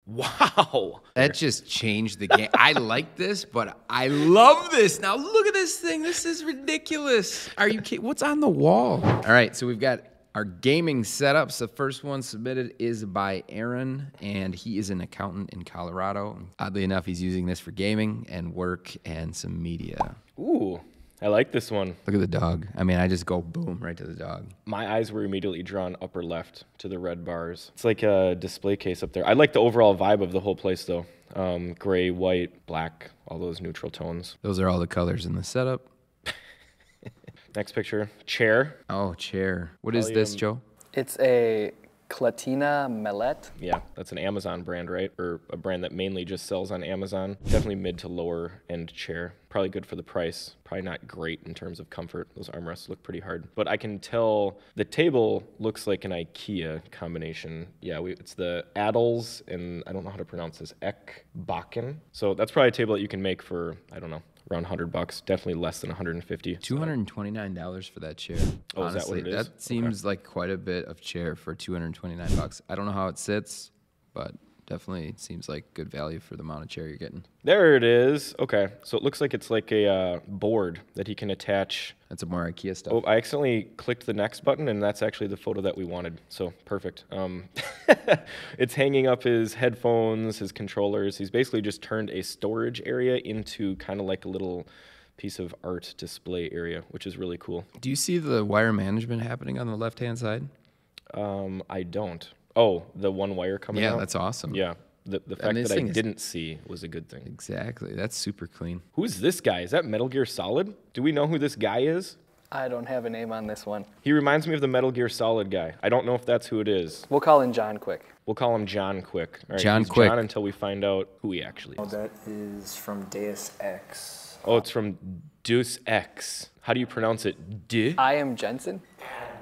Wow. That just changed the game. I like this, but I love this. Now look at this thing. This is ridiculous. Are you kidding? What's on the wall? All right, so we've got our gaming setups. The first one submitted is by Aaron, and he is an accountant in Colorado. Oddly enough, he's using this for gaming and work and some media. Ooh, I like this one. Look at the dog. I mean, I just go boom right to the dog. My eyes were immediately drawn upper left to the red bars. It's like a display case up there. I like the overall vibe of the whole place, though. Gray, white, black, all those neutral tones. Those are all the colors in the setup. Next picture, chair. Oh, chair. What is this, Joe? It's a Clatina Melette. Yeah, that's an Amazon brand, right? Or a brand that mainly just sells on Amazon. Definitely mid to lower end chair. Probably good for the price. Probably not great in terms of comfort. Those armrests look pretty hard. But I can tell the table looks like an Ikea combination. Yeah, it's the Adels, and I don't know how to pronounce this, Ekbakken. So that's probably a table that you can make for, I don't know, around $100, definitely less than $150. $229 for that chair. Oh, honestly, is that what it is? That seems like quite a bit of chair for $229. I don't know how it sits, but definitely seems like good value for the amount of chair you're getting. There it is. Okay, so it looks like it's like a board that he can attach. That's some more IKEA stuff. Oh, I accidentally clicked the next button, and that's actually the photo that we wanted. So perfect. It's hanging up his headphones, his controllers. He's basically just turned a storage area into kind of like a little piece of art display area, which is really cool. Do you see the wire management happening on the left-hand side? I don't. Oh, the one wire coming out? Yeah, that's awesome. Yeah. The fact that I didn't see was a good thing. Exactly. That's super clean. Who's this guy? Is that Metal Gear Solid? Do we know who this guy is? I don't have a name on this one. He reminds me of the Metal Gear Solid guy. I don't know if that's who it is. We'll call him John Quick. We'll call him John Quick. All right, John he's Quick. John until we find out who he actually is. Oh, that is from Deus Ex. Oh, it's from Deus Ex. How do you pronounce it? I am Jensen?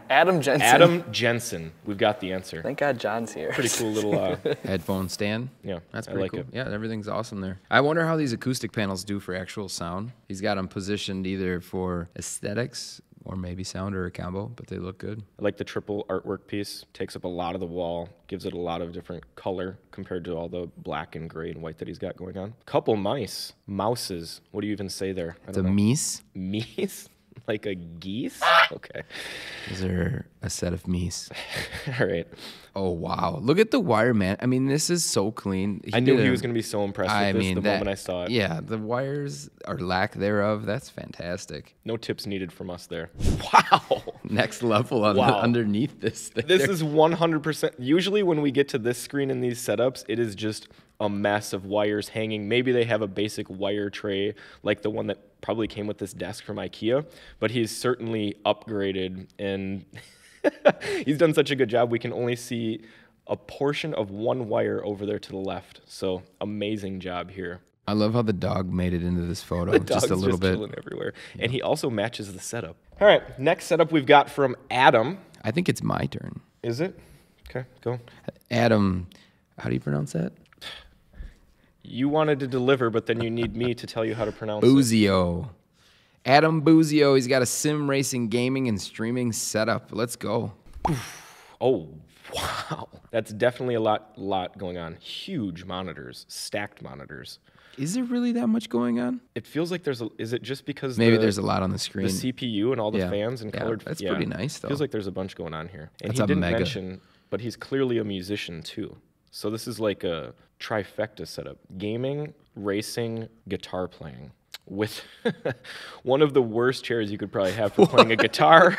Adam Jensen. Adam Jensen. We've got the answer. Thank God John's here. Pretty cool little... Headphone stand. Yeah, that's I pretty like cool. it. Yeah, everything's awesome there. I wonder how these acoustic panels do for actual sound. He's got them positioned either for aesthetics or maybe sound or a combo, but they look good. I like the triple artwork piece. Takes up a lot of the wall. Gives it a lot of different color compared to all the black and gray and white that he's got going on. Couple mice. Mouses. What do you even say there? It's a meese. Meese? Like a geese? Okay. Is there a set of meese? All right. Oh, wow. Look at the wire, man. I mean, this is so clean. I knew he was going to be so impressed with this the moment I saw it. Yeah, the wires, or lack thereof, that's fantastic. No tips needed from us there. Wow. Next level on underneath this thing. This is 100%. Usually when we get to this screen in these setups, it is just a mess of wires hanging. Maybe they have a basic wire tray like the one that probably came with this desk from Ikea, but he's certainly upgraded and he's done such a good job. We can only see a portion of one wire over there to the left. So amazing job here. I love how the dog made it into this photo just a little bit. Chilling everywhere. Yeah. And he also matches the setup. All right, next setup we've got from Adam. I think it's my turn. Is it? Okay, go. Adam, how do you pronounce that? You wanted to deliver, but then you need me to tell you how to pronounce it. Buzio. Adam Buzio. He's got a sim racing, gaming, and streaming setup. Let's go. Oh, wow. That's definitely a lot going on. Huge monitors, stacked monitors. Is there really that much going on? It feels like there's is it just because maybe there's a lot on the screen? The CPU and all the fans and colored. That's pretty nice, though. Feels like there's a bunch going on here. And that's he didn't mention, but he's clearly a musician, too. So this is like a trifecta setup. Gaming, racing, guitar playing. With one of the worst chairs you could probably have for playing a guitar.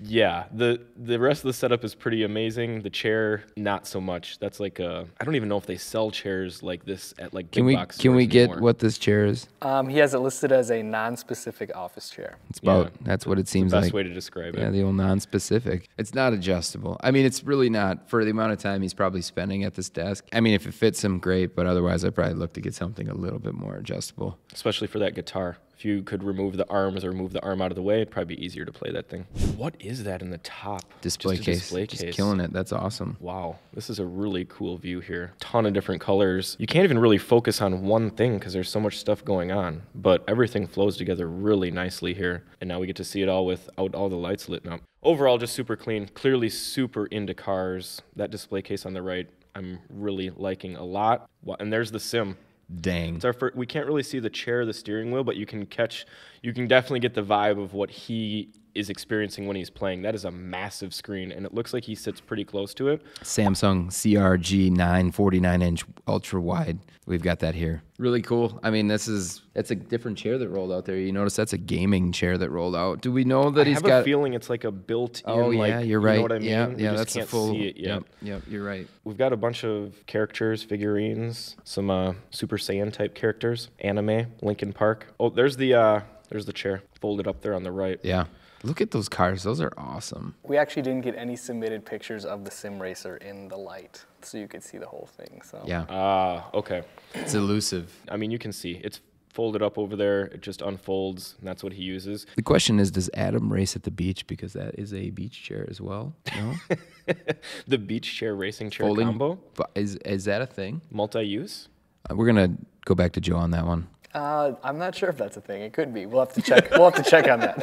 Yeah, the rest of the setup is pretty amazing. The chair, not so much. That's like I don't even know if they sell chairs like this at like big box stores Can we get anymore. what this chair is? He has it listed as a non-specific office chair. It's about, that's what it seems Best like. way to describe it. Yeah, the old non-specific. It's not adjustable. I mean, it's really not for the amount of time he's probably spending at this desk. I mean, if it fits him, great, but otherwise I'd probably look to get something a little bit more adjustable. Especially for that guitar. If you could remove the arms or move the arm out of the way, it'd probably be easier to play that thing. What is that in the top? Display Just a case. display Just case. killing it. That's awesome. Wow, this is a really cool view here. Ton of different colors. You can't even really focus on one thing because there's so much stuff going on, but everything flows together really nicely here. And now we get to see it all without all the lights lit up. Overall, just super clean. Clearly super into cars. That display case on the right, I'm really liking a lot. And there's the sim. Dang. It's our first, we can't really see the chair, the steering wheel, but you can definitely get the vibe of what he is experiencing when he's playing. That is a massive screen, and it looks like he sits pretty close to it. Samsung CRG 9 49-inch ultra wide. We've got that here. Really cool. I mean, that's a different chair that rolled out there. You notice that's a gaming chair that rolled out. Do we know that I have a feeling it's like a built-in. Oh yeah, like, you're right. You know what I mean? Yeah, We yeah, just that's can't a full. see it yet. Yep, you're right. We've got a bunch of characters, figurines, some Super Saiyan type characters, anime, Linkin Park. Oh, there's the chair folded up there on the right. Yeah. Look at those cars. Those are awesome. We actually didn't get any submitted pictures of the sim racer in the light, so you could see the whole thing. So Yeah. Okay. It's elusive. I mean, you can see it's folded up over there. It just unfolds, and that's what he uses. The question is, does Adam race at the beach? Because that is a beach chair as well. No? The beach chair racing chair Folding. combo, But is that a thing? multi-use. We're going to go back to Joe on that one. I'm not sure if that's a thing. It could be. We'll have to check. We'll have to check on that.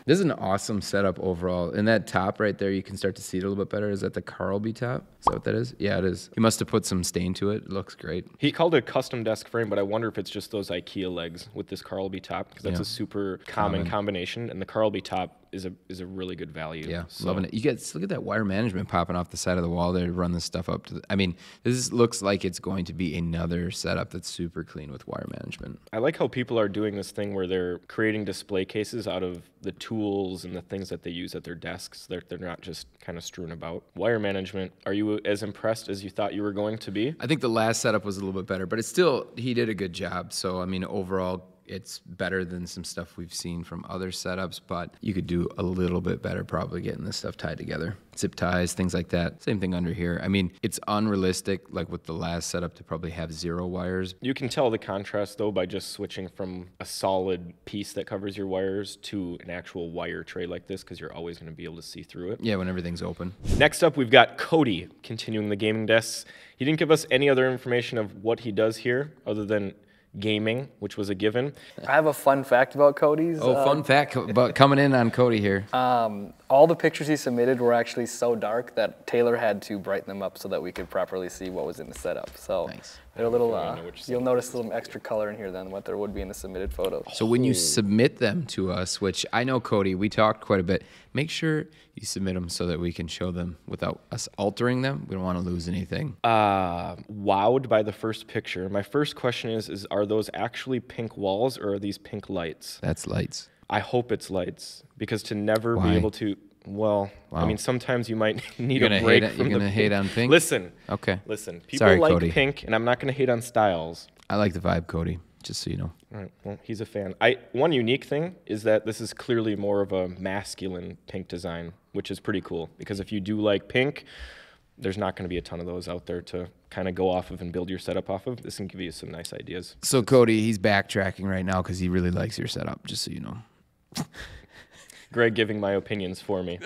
This is an awesome setup overall. In that top right there, you can start to see it a little bit better. Is that the Karlby top? Is that what that is? Yeah, it is. He must have put some stain to it. It looks great. He called it a custom desk frame, but I wonder if it's just those Ikea legs with this Karlby top, because that's Yeah. a super common combination, and the Karlby top is a really good value. Yeah, So- loving it. You guys look at that wire management popping off the side of the wall there to run this stuff up to the, I mean, this looks like it's going to be another setup that's super clean with wire management. I like how people are doing this thing where they're creating display cases out of the tools and the things that they use at their desks. They're not just kind of strewn about. Wire management, are you as impressed as you thought you were going to be? I think the last setup was a little bit better, but it's still, he did a good job. So, I mean, overall, it's better than some stuff we've seen from other setups, but you could do a little bit better probably getting this stuff tied together. Zip ties, things like that. Same thing under here. I mean, it's unrealistic, like with the last setup, to probably have 0 wires. You can tell the contrast, though, by just switching from a solid piece that covers your wires to an actual wire tray like this, because you're always going to be able to see through it. Yeah, when everything's open. Next up, we've got Cody, continuing the gaming desks. He didn't give us any other information of what he does here other than gaming, which was a given. I have a fun fact about Cody's. Oh, fun fact about coming in on Cody here. All the pictures he submitted were actually so dark that Taylor had to brighten them up so that we could properly see what was in the setup. So Nice. they're a little. I know which You'll notice a little extra color in here than what there would be in the submitted photos. So when you submit them to us, which I know, Cody, we talked quite a bit, make sure you submit them so that we can show them without us altering them. We don't want to lose anything. Wowed by the first picture. My first question is are those actually pink walls or are these pink lights? That's lights. I hope it's lights, because to never Why? be able to, well, I Wow. mean, sometimes you might need You're a gonna break hate it- from you're the gonna hate on pink? Listen, Okay. people Sorry, like Cody. pink, and I'm not going to hate on styles. I like the vibe, Cody, just so you know. All right, well, he's a fan. One unique thing is that this is clearly more of a masculine pink design, which is pretty cool, because if you do like pink, there's not going to be a ton of those out there to kind of go off of and build your setup off of. This can give you some nice ideas. So Cody, he's backtracking right now because he really likes your setup, just so you know. Greg giving my opinions for me.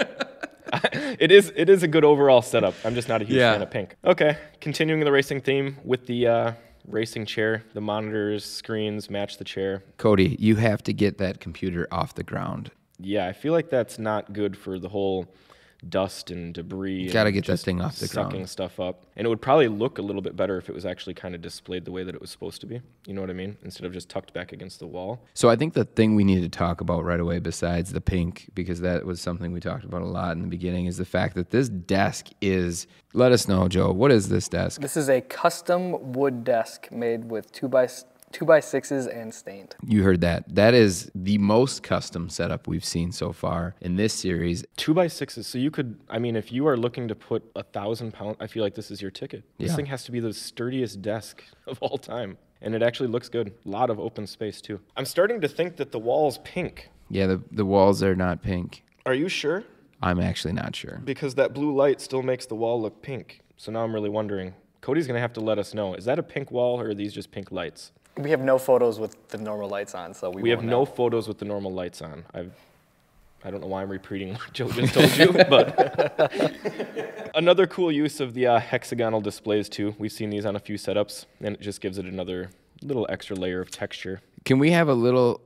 It is a good overall setup. I'm just not a huge Yeah. fan of pink. Okay, continuing the racing theme with the racing chair. The monitors, screens match the chair. Cody, you have to get that computer off the ground. Yeah, I feel like that's not good for the whole dust and debris. Gotta and get that just thing off the sucking ground. stuff up. And it would probably look a little bit better if it was actually kind of displayed the way that it was supposed to be. You know what I mean? Instead of just tucked back against the wall. So I think the thing we need to talk about right away, besides the pink, because that was something we talked about a lot in the beginning, is the fact that this desk is, let us know, Joe, what is this desk? This is a custom wood desk made with 2x6s and stained. You heard that. That is the most custom setup we've seen so far in this series. 2x6s. So you could, I mean, if you are looking to put 1,000 pounds, I feel like this is your ticket. This Yeah. thing has to be the sturdiest desk of all time. And it actually looks good. A lot of open space too. I'm starting to think that the wall's pink. Yeah, the walls are not pink. Are you sure? I'm actually not sure. Because that blue light still makes the wall look pink. So now I'm really wondering. Cody's going to have to let us know. Is that a pink wall or are these just pink lights? We have no photos with the normal lights on, so we We have won't no know. photos with the normal lights on. I don't know why I'm repeating what Joe just told you, but another cool use of the hexagonal displays too. We've seen these on a few setups, and it just gives it another little extra layer of texture. Can we have a little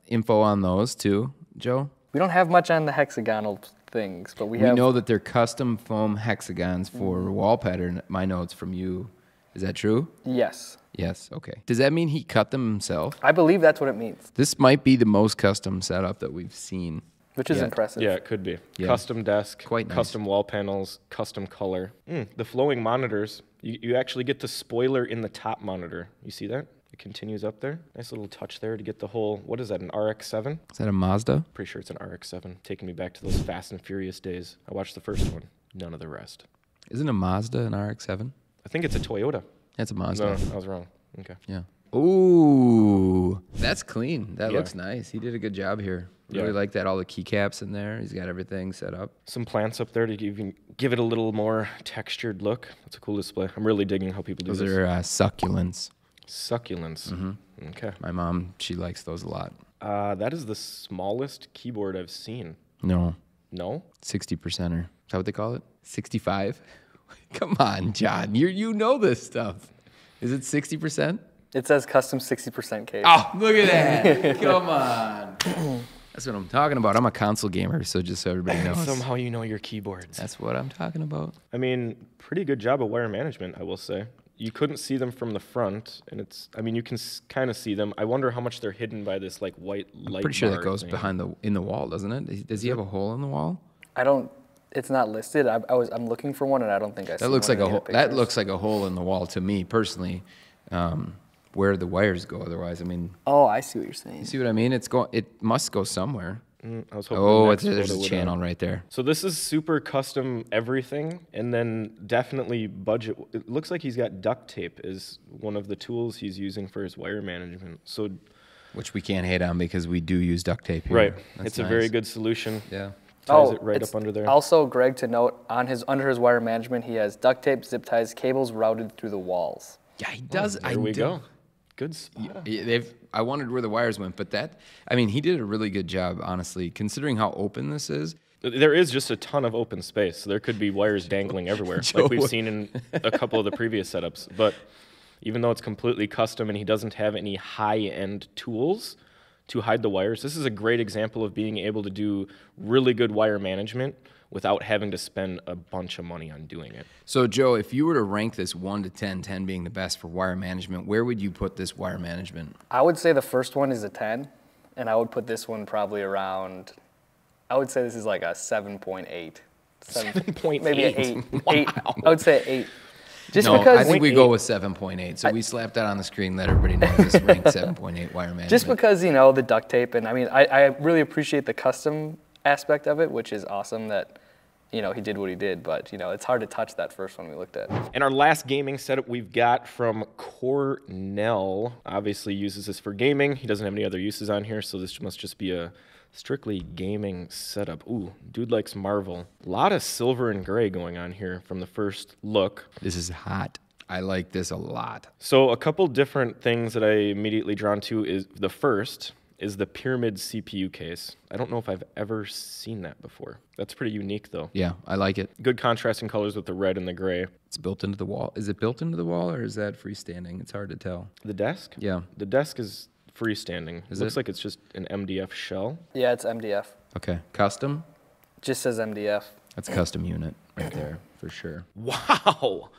info on those too, Joe? We don't have much on the hexagonal things, but we We have. know that they're custom foam hexagons for wall pattern. My notes from you. Is that true? Yes. Yes. Okay. Does that mean he cut them himself? I believe that's what it means, This might be the most custom setup that we've seen. which is Yeah. impressive. Yeah, it could be. Yeah. Custom desk, Quite nice. custom wall panels, custom color. The flowing monitors, you actually get the spoiler in the top monitor. You see that? It continues up there. Nice little touch there to get the whole, what is that, an RX-7? Is that a Mazda? Pretty sure it's an RX-7. Taking me back to those Fast and Furious days. I watched the first one, none of the rest. Isn't a Mazda an RX-7? I think it's a Toyota. That's a Mazda. No, I was wrong. Okay. Yeah. Ooh, that's clean. That Yeah. looks nice. He did a good job here. Really Yeah. like that. All the keycaps in there. He's got everything set up. Some plants up there to give it a little more textured look. It's a cool display. I'm really digging how people do Those this. are succulents. Succulents. Okay. My mom, she likes those a lot. That is the smallest keyboard I've seen. No, No? 60%er. Is that what they call it? 65? Come on, John. You know this stuff. Is it 60%? It says custom 60% case. Oh, look at that. Come on. That's what I'm talking about. I'm a console gamer, so just so everybody knows. Somehow you know your keyboards. That's what I'm talking about. I mean, pretty good job of wire management, I will say. You couldn't see them from the front, and you can kind of see them. I wonder how much they're hidden by this like white light. Pretty sure that bar goes thing. in the wall, doesn't it? Does he have a hole in the wall? I don't. It's not listed. I'm looking for one, and I don't think I see That looks one like in a any hole. of the That pictures. looks like a hole in the wall to me personally. Where the wires go, otherwise, I mean, Oh, I see what you're saying. you see what I mean? It must go somewhere. I was hoping Oh, the next there's photo a would, channel right there. So this is super custom everything, and then definitely budget. It looks like he's got duct tape as one of the tools he's using for his wire management. So, Which we can't hate on because we do use duct tape here. right, That's it's a nice. very good solution. Yeah. Ties it right it's up under there. Also, Greg, to note, under his wire management, he has duct tape, zip ties, cables routed through the walls. Yeah, he does. There we go. Good spot. I wondered where the wires went, but he did a really good job, honestly, considering how open this is. There is just a ton of open space. So there could be wires dangling everywhere, like we've seen in a couple of the previous setups. But even though it's completely custom and he doesn't have any high-end tools to hide the wires, this is a great example of being able to do really good wire management without having to spend a bunch of money on doing it. So, Joe, if you were to rank this 1 to 10, 10 being the best for wire management, where would you put this wire management? I would say the first one is a 10, and I would put this one probably around. I would say this is like a 7.8. 7.8. Maybe an 8. Wow. 8. I would say 8. Just No, because I think we go with 7.8. So we slapped that on the screen, let everybody know this ranked 7.8 wire management. Just because, the duct tape, and I really appreciate the custom aspect of it, which is awesome that, he did what he did, but, it's hard to touch that first one we looked at. And our last gaming setup we've got from Cornell. Obviously uses this for gaming. He doesn't have any other uses on here, so this must just be a strictly gaming setup. Ooh, dude likes Marvel. A lot of silver and gray going on here from the first look. This is hot. I like this a lot. So a couple different things that I immediately drawn to is the first is the pyramid CPU case. I don't know if I've ever seen that before. That's pretty unique though. Yeah, I like it. Good contrasting colors with the red and the gray. It's built into the wall. Is it built into the wall or is that freestanding? It's hard to tell. The desk? Yeah. The desk is freestanding. Is Looks it? like it's just an MDF shell. Yeah, it's MDF. Okay. Custom? Just says MDF. That's a custom unit right there for sure. Wow.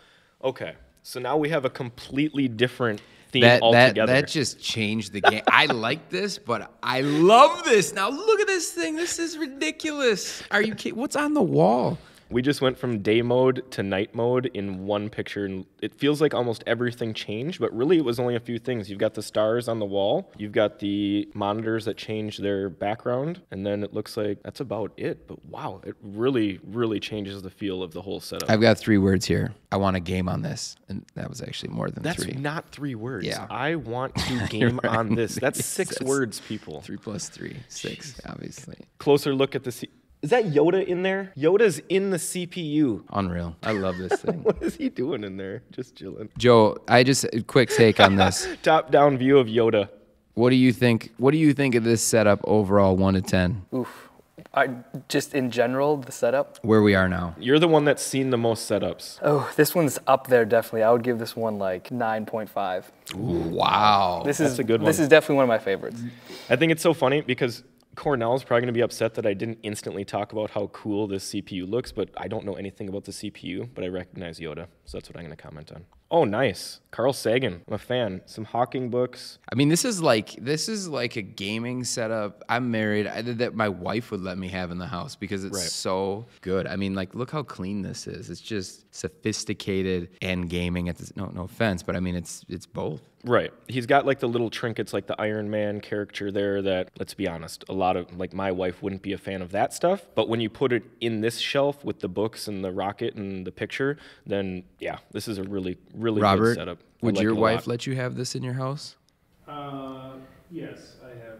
Okay. So now we have a completely different theme altogether. That just changed the game. I like this, but I love this. Now look at this thing. This is ridiculous. Are you kidding? What's on the wall? We just went from day mode to night mode in one picture, and it feels like almost everything changed, but really it was only a few things. You've got the stars on the wall, you've got the monitors that change their background, and then it looks like that's about it. But wow, it really, really changes the feel of the whole setup. I've got 3 words here. I want a game on this. And that was actually more than That's 3. not 3 words. Yeah. I want to game right. on this. That's 6 That's words, people. 3 plus 3, 6, obviously. Closer look at the Is that Yoda in there? Yoda's in the CPU. Unreal. I love this thing. What is he doing in there? Just chilling. Joe, quick take on this. Top-down view of Yoda. What do you think? What do you think of this setup overall, 1 to 10? Oof. Just in general, the setup. Where we are now. You're the one that's seen the most setups. Oh, this one's up there definitely. I would give this one like 9.5. Ooh, wow. This That's is a good one. This is definitely one of my favorites. I think it's so funny because Cornell's probably going to be upset that I didn't instantly talk about how cool this CPU looks, but I don't know anything about the CPU, but I recognize Yoda, so that's what I'm going to comment on. Oh, nice. Carl Sagan. I'm a fan. Some Hawking books. I mean, this is like a gaming setup. I'm married. That my wife would let me have in the house because it's so good. I mean, like, look how clean this is. It's just sophisticated and gaming. At this, no offense, but I mean, it's both. Right. He's got like the little trinkets like the Iron Man character there that, let's be honest, a lot of, like my wife wouldn't be a fan of that stuff. But when you put it in this shelf with the books and the rocket and the picture, then yeah, this is a really Robert, good setup. Would like your wife let you have this in your house? Yes, I have.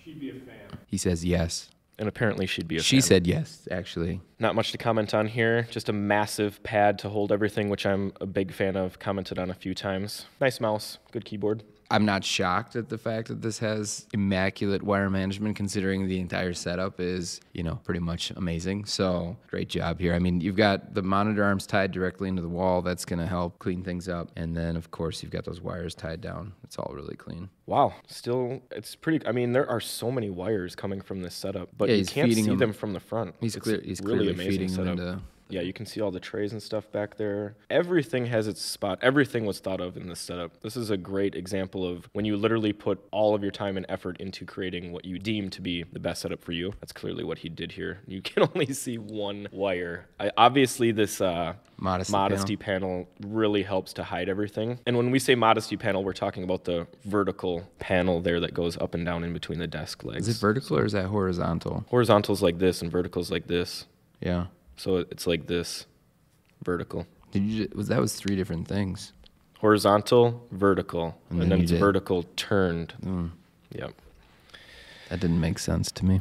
She'd be a fan. He says yes. And apparently she'd be a fan. She said yes, actually. Not much to comment on here. Just a massive pad to hold everything, which I'm a big fan of. Commented on a few times. Nice mouse. Good keyboard. I'm not shocked at the fact that this has immaculate wire management, considering the entire setup is, pretty much amazing. So great job here. I mean, you've got the monitor arms tied directly into the wall. That's going to help clean things up. And then, of course, you've got those wires tied down. It's all really clean. Wow. Still, it's pretty, I mean, there are so many wires coming from this setup, but you can't see them from the front. He's really clearly amazing feeding setup. them into... Yeah, you can see all the trays and stuff back there. Everything has its spot. Everything was thought of in this setup. This is a great example of when you literally put all of your time and effort into creating what you deem to be the best setup for you. That's clearly what he did here. You can only see one wire. Obviously, this modesty panel really helps to hide everything. And when we say modesty panel, we're talking about the vertical panel there that goes up and down in between the desk legs. Is it vertical or is that horizontal? Horizontal's like this and vertical's like this. Yeah. So it's like this, vertical. That was 3 different things. Horizontal, vertical, and then it's vertical turned. Mm. Yep. That didn't make sense to me.